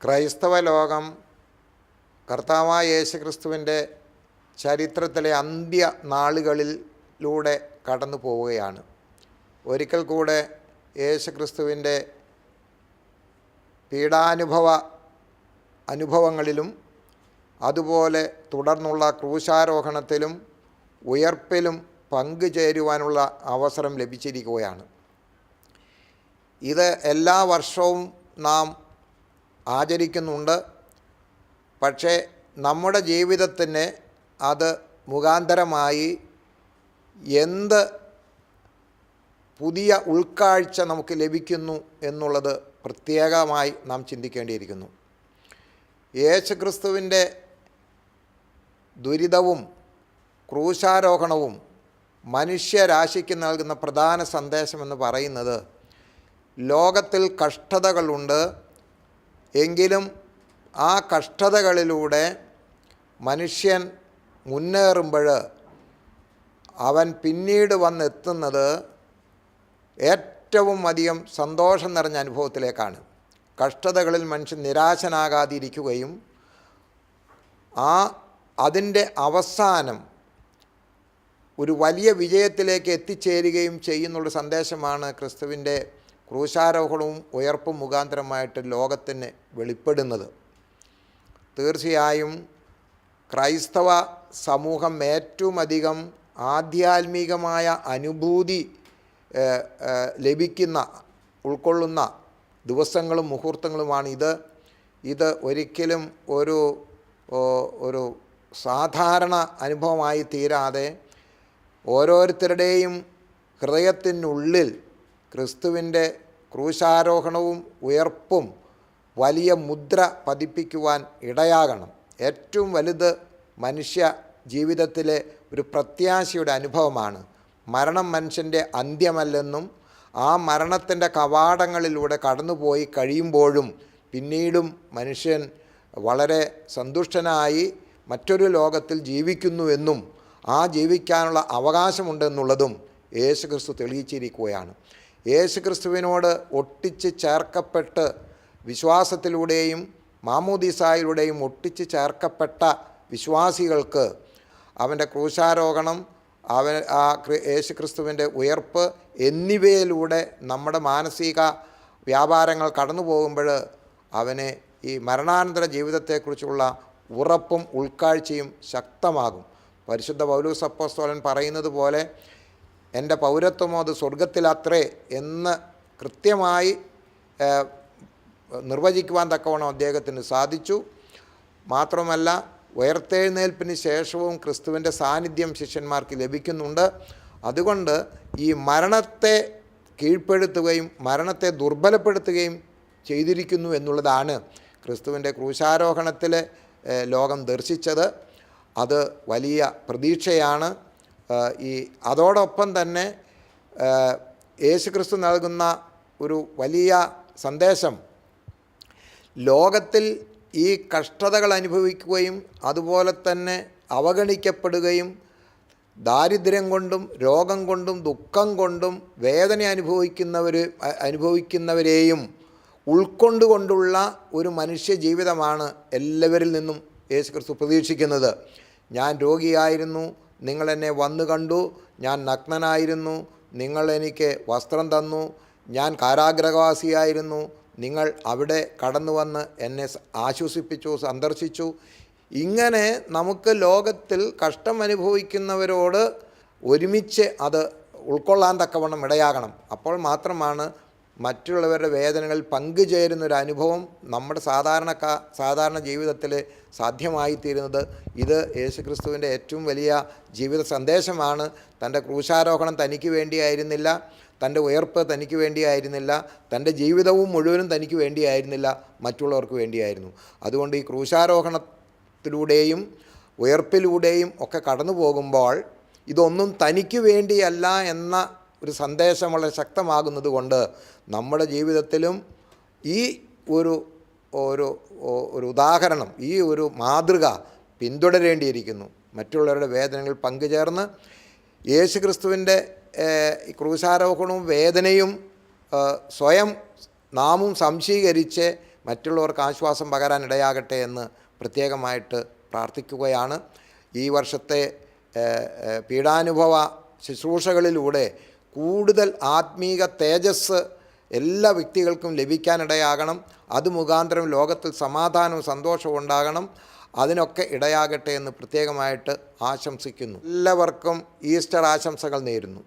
ക്രൈസ്തവ ലോകം കർത്താവായ യേശുക്രിസ്തുവിൻ്റെ ചരിത്രത്തിലെ അന്ത്യ നാളുകളിലൂടെ കടന്നു പോവുകയാണ്. ഒരിക്കൽ കൂടെ യേശുക്രിസ്തുവിൻ്റെ അനുഭവങ്ങളിലും അതുപോലെ തുടർന്നുള്ള ക്രൂശാരോഹണത്തിലും ഉയർപ്പിലും പങ്കുചേരുവാനുള്ള അവസരം ലഭിച്ചിരിക്കുകയാണ്. ഇത് എല്ലാ വർഷവും നാം ആചരിക്കുന്നുണ്ട്. പക്ഷേ നമ്മുടെ ജീവിതത്തിന് അത് മുഖാന്തരമായി എന്ത് പുതിയ ഉൾക്കാഴ്ച നമുക്ക് ലഭിക്കുന്നു എന്നുള്ളത് പ്രത്യേകമായി നാം ചിന്തിക്കേണ്ടിയിരിക്കുന്നു. യേശുക്രിസ്തുവിൻ്റെ ദുരിതവും ക്രൂശാരോഹണവും മനുഷ്യരാശിക്ക് നൽകുന്ന പ്രധാന സന്ദേശമെന്ന് പറയുന്നത്, ലോകത്തിൽ കഷ്ടതകളുണ്ട്, എങ്കിലും ആ കഷ്ടതകളിലൂടെ മനുഷ്യൻ മുന്നേറുമ്പോൾ അവൻ പിന്നീട് വന്നെത്തുന്നത് ഏറ്റവും അധികം സന്തോഷം നിറഞ്ഞ അനുഭവത്തിലേക്കാണ്. കഷ്ടതകളിൽ മനുഷ്യൻ നിരാശനാകാതിരിക്കുകയും അതിൻ്റെ അവസാനം ഒരു വലിയ വിജയത്തിലേക്ക് എത്തിച്ചേരുകയും ചെയ്യുന്നുള്ള സന്ദേശമാണ് ക്രിസ്തുവിൻ്റെ ക്രൂശാരോഹണവും ഉയർപ്പും മുഖാന്തരമായിട്ട് ലോകത്തിന് വെളിപ്പെടുന്നത്. തീർച്ചയായും ക്രൈസ്തവ സമൂഹം ഏറ്റവും അധികം ആധ്യാത്മികമായ അനുഭൂതി ഉൾക്കൊള്ളുന്ന ദിവസങ്ങളും മുഹൂർത്തങ്ങളുമാണ് ഇത് ഒരിക്കലും ഒരു സാധാരണ അനുഭവമായി തീരാതെ ഓരോരുത്തരുടെയും ഹൃദയത്തിനുള്ളിൽ ക്രിസ്തുവിൻ്റെ ക്രൂശാരോഹണവും ഉയർപ്പും വലിയ മുദ്ര പതിപ്പിക്കുവാൻ ഇടയാകണം. ഏറ്റവും വലുത് മനുഷ്യ ജീവിതത്തിലെ ഒരു പ്രത്യാശയുടെ അനുഭവമാണ്. മരണം മനുഷ്യൻ്റെ അന്ത്യമല്ലെന്നും ആ മരണത്തിൻ്റെ കവാടങ്ങളിലൂടെ കടന്നുപോയി കഴിയുമ്പോഴും പിന്നീടും മനുഷ്യൻ വളരെ സന്തുഷ്ടനായി മറ്റൊരു ലോകത്തിൽ ജീവിക്കുന്നുവെന്നും ആ ജീവിക്കാനുള്ള അവകാശമുണ്ടെന്നുള്ളതും യേശുക്രിസ്തു തെളിയിച്ചിരിക്കുകയാണ്. യേശുക്രിസ്തുവിനോട് ഒട്ടിച്ച് ചേർക്കപ്പെട്ട് വിശ്വാസത്തിലൂടെയും മാമോദീസായിലൂടെയും ഒട്ടിച്ച് ചേർക്കപ്പെട്ട വിശ്വാസികൾക്ക് അവൻ്റെ ക്രൂശാരോഹണം, യേശുക്രിസ്തുവിൻ്റെ ഉയർപ്പ് എന്നിവയിലൂടെ നമ്മുടെ മാനസിക വ്യാപാരങ്ങൾ കടന്നു പോകുമ്പോൾ അവന് ഈ മരണാനന്തര ജീവിതത്തെക്കുറിച്ചുള്ള ഉറപ്പും ഉൾക്കാഴ്ചയും ശക്തമാകും. പരിശുദ്ധ പൗലോസ് അപ്പോസ്തലൻ പറയുന്നത് പോലെ, എൻ്റെ പൗരത്വമോ അത് സ്വർഗത്തിലത്രേ എന്ന് കൃത്യമായി നിർവചിക്കുവാൻ തക്കവണ്ണം അദ്ദേഹത്തിന് സാധിച്ചു. മാത്രമല്ല, ഉയർത്തെഴുന്നേൽപ്പിന് ശേഷവും ക്രിസ്തുവിൻ്റെ സാന്നിധ്യം ശിഷ്യന്മാർക്ക് ലഭിക്കുന്നുണ്ട്. അതുകൊണ്ട് ഈ മരണത്തെ കീഴ്പ്പെടുത്തുകയും മരണത്തെ ദുർബലപ്പെടുത്തുകയും ചെയ്തിരിക്കുന്നു എന്നുള്ളതാണ് ക്രിസ്തുവിൻ്റെ ക്രൂശാരോഹണത്തിൽ ലോകം ദർശിച്ചത്. അത് വലിയ പ്രതീക്ഷയാണ്. അതോടൊപ്പം തന്നെ യേശുക്രിസ്തു നൽകുന്ന ഒരു വലിയ സന്ദേശം, ലോകത്തിൽ ഈ കഷ്ടതകൾ അനുഭവിക്കുകയും അതുപോലെ തന്നെ അവഗണിക്കപ്പെടുകയും ദാരിദ്ര്യം കൊണ്ടും രോഗം കൊണ്ടും ദുഃഖം കൊണ്ടും വേദന അനുഭവിക്കുന്നവരെയും ഉൾക്കൊണ്ടുകൊണ്ടുള്ള ഒരു മനുഷ്യ ജീവിതമാണ് എല്ലാവരിൽ നിന്നും യേശുക്രിസ്തു പ്രതീക്ഷിക്കുന്നത്. ഞാൻ രോഗിയായിരുന്നു, നിങ്ങളെന്നെ വന്നു കണ്ടു. ഞാൻ നഗ്നനായിരുന്നു, നിങ്ങൾ എനിക്ക് വസ്ത്രം തന്നു. ഞാൻ കാരാഗ്രഹവാസിയായിരുന്നു, നിങ്ങൾ അവിടെ കടന്നു വന്ന് എന്നെ ആശ്വസിപ്പിച്ചു, സന്ദർശിച്ചു. ഇങ്ങനെ നമുക്ക് ലോകത്തിൽ കഷ്ടം അനുഭവിക്കുന്നവരോട് ഒരുമിച്ച് അത് ഉൾക്കൊള്ളാൻ തക്കവണ്ണം ഇടയാകണം. അപ്പോൾ മാത്രമാണ് മറ്റുള്ളവരുടെ വേദനകളിൽ പങ്കുചേരുന്നൊരു അനുഭവം നമ്മുടെ സാധാരണ ജീവിതത്തിൽ സാധ്യമായിത്തീരുന്നത്. ഇത് യേശുക്രിസ്തുവിൻ്റെ ഏറ്റവും വലിയ ജീവിത സന്ദേശമാണ്. തൻ്റെ ക്രൂശാരോഹണം തനിക്ക് വേണ്ടിയായിരുന്നില്ല, തൻ്റെ ഉയർപ്പ് തനിക്ക് വേണ്ടിയായിരുന്നില്ല, തൻ്റെ ജീവിതവും മുഴുവനും തനിക്ക് വേണ്ടിയായിരുന്നില്ല, മറ്റുള്ളവർക്ക് വേണ്ടിയായിരുന്നു. അതുകൊണ്ട് ഈ ക്രൂശാരോഹണത്തിലൂടെയും ഉയർപ്പിലൂടെയും ഒക്കെ കടന്നു പോകുമ്പോൾ ഇതൊന്നും തനിക്ക് വേണ്ടിയല്ല എന്ന ഒരു സന്ദേശം വളരെ ശക്തമാകുന്നത് കൊണ്ട് നമ്മുടെ ജീവിതത്തിലും ഈ ഒരു ഉദാഹരണം, ഈ ഒരു മാതൃക പിന്തുടരേണ്ടിയിരിക്കുന്നു. മറ്റുള്ളവരുടെ വേദനകൾ പങ്കുചേർന്ന് യേശുക്രിസ്തുവിൻ്റെ ക്രൂശാരോഹണവും വേദനയും സ്വയം നാമും സംശീകരിച്ച് മറ്റുള്ളവർക്ക് ആശ്വാസം പകരാൻ ഇടയാകട്ടെ എന്ന് പ്രത്യേകമായിട്ട് പ്രാർത്ഥിക്കുകയാണ്. ഈ വർഷത്തെ പീഡാനുഭവ ശുശ്രൂഷകളിലൂടെ കൂടുതൽ ആത്മീക തേജസ് എല്ലാ വ്യക്തികൾക്കും ലഭിക്കാനിടയാകണം. അത് മുഖാന്തരം ലോകത്തിൽ സമാധാനവും സന്തോഷവും ഉണ്ടാകണം. അതിനൊക്കെ ഇടയാകട്ടെ എന്ന് പ്രത്യേകമായിട്ട് ആശംസിക്കുന്നു. എല്ലാവർക്കും ഈസ്റ്റർ ആശംസകൾ നേരുന്നു.